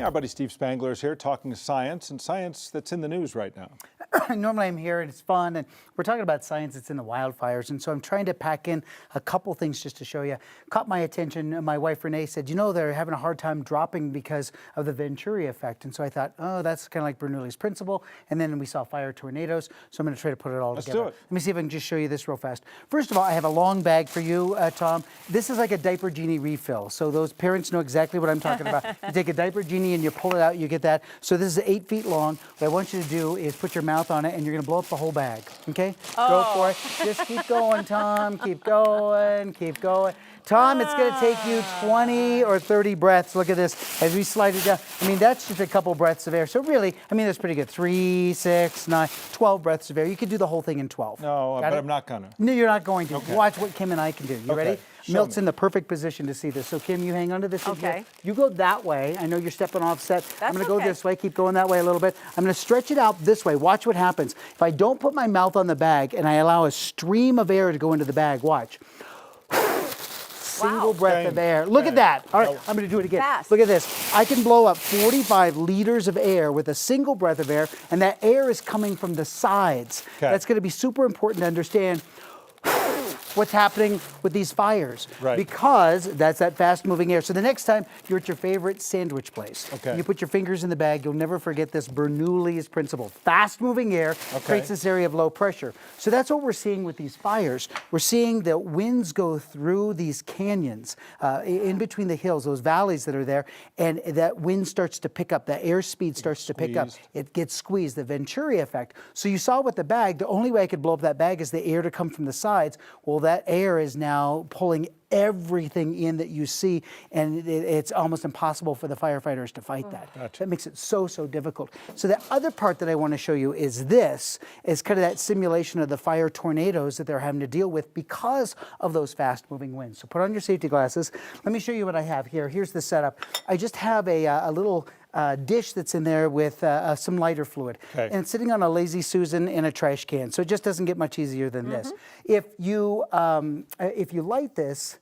Yeah, our buddy Steve Spangler is here talking science and science that's in the news right now. Normally I'm here and it's fun and we're talking about science that's in the wildfires, and so I'm trying to pack in a couple things just to show you. Caught my attention. My wife Renee said, you know, they're having a hard time dropping because of the Venturi effect, and so I thought, oh, that's kind of like Bernoulli's principle. And then we saw fire tornadoes, so I'm going to try to put it all together. Let's do it. Let me see if I can just show you this real fast. First of all, I have a long bag for you, Tom. This is like a diaper genie refill, so those parents know exactly what I'm talking about. You take a diaper genie and you pull it out, you get that. So this is 8 feet long. What I want you to do is put your mouth on it and you're going to blow up the whole bag, okay? Go for it. Just keep going, Tom. Keep going, keep going. Tom, it's going to take you 20 or 30 breaths. Look at this as we slide it down. I mean, that's just a couple breaths of air. So really, I mean, that's pretty good. 3, 6, 9, 12 breaths of air. You could do the whole thing in 12. No, but I'm not going to. No, you're not going to. Okay. Watch what Kim and I can do. You Okay. ready? Show Milt's me. in the perfect position to see this. So Kim, you hang on to this. Okay. You go that way. I know you're stepping off set. I'm going to go okay. this way. Keep going that way a little bit. I'm going to stretch it out this way. Watch what happens. If I don't put my mouth on the bag and I allow a stream of air to go into the bag, watch. Single breath of air. Look at that. All right, I'm going to do it again. Fast. Look at this. I can blow up 45 liters of air with a single breath of air, and that air is coming from the sides. Okay. That's going to be super important to understand what's happening with these fires. Right. Because that's that fast-moving air. So the next time you're at your favorite sandwich place, Okay. you put your fingers in the bag, you'll never forget this Bernoulli's principle. Fast-moving air creates this area of low pressure. So that's what we're seeing with these fires. We're seeing that winds go through these canyons, in between the hills, those valleys that are there, and that wind starts to pick up, that airspeed starts to pick up. It gets squeezed, the Venturi effect. So you saw with the bag, the only way I could blow up that bag is the air to come from the sides. Well, that air is now pulling everything in that you see, and it's almost impossible for the firefighters to fight that. Gotcha. That makes it so difficult. So the other part that I want to show you is this, is kind of that simulation of the fire tornadoes that they're having to deal with because of those fast-moving winds. So put on your safety glasses. Let me show you what I have here. Here's the setup. I just have a little dish that's in there with some lighter fluid. Okay. And it's sitting on a Lazy Susan in a trash can. So it just doesn't get much easier than this. If you light this,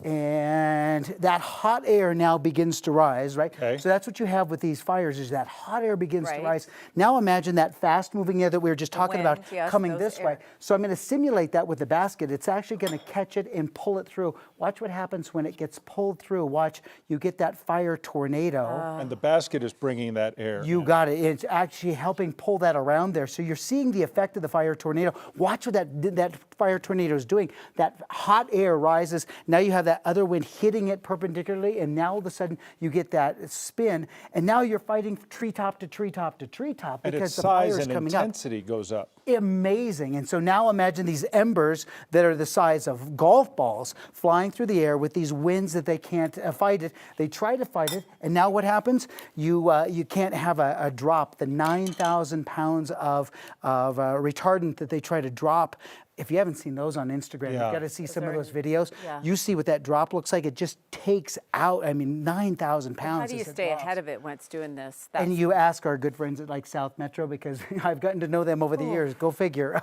and that hot air now begins to rise, right? Okay. So that's what you have with these fires, is that hot air begins to Right. rise. Now imagine that fast-moving air that we were just talking about wind, yes, coming those this air. way. So I'm going to simulate that with the basket. It's actually going to catch it and pull it through. Watch what happens when it gets pulled through. Watch, you get that fire tornado. And the basket is bringing that air. You got it. It's actually helping pull that around there. So you're seeing the effect of the fire tornado. Watch what that fire tornado is doing. That hot air rises. Now you have that other wind hitting it perpendicularly, and now all of a sudden you get that spin, and now you're fighting treetop to treetop to treetop And because its the fire size is and coming up. intensity goes up. Amazing. And so now imagine these embers that are the size of golf balls flying through the air with these winds that they can't fight it. They try to fight it, and now what happens? You can't have a drop. The 9,000 pounds of retardant that they try to drop. If you haven't seen those on Instagram, Yeah. you've got to see some of those videos. Yeah. You see what that drop looks like. It just takes out, 9,000 pounds. How do you as it stay drops. ahead of it when it's doing this? And you ask our good friends at like South Metro, because I've gotten to know them over the years, go figure.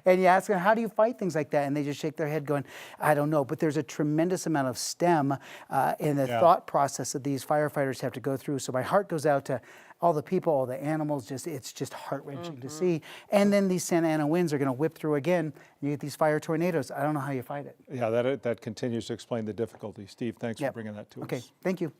And you ask them, how do you fight things like that? And they just shake their head going, I don't know. But there's a tremendous amount of STEM in the thought process that these firefighters have to go through. So my heart goes out to all the people, all the animals. It's just heart-wrenching to see. And then these Santa Ana winds are going to whip through again. And you get these fire tornadoes. I don't know how you fight it. Yeah, that continues to explain the difficulty. Steve, thanks for bringing that to us. Okay, thank you.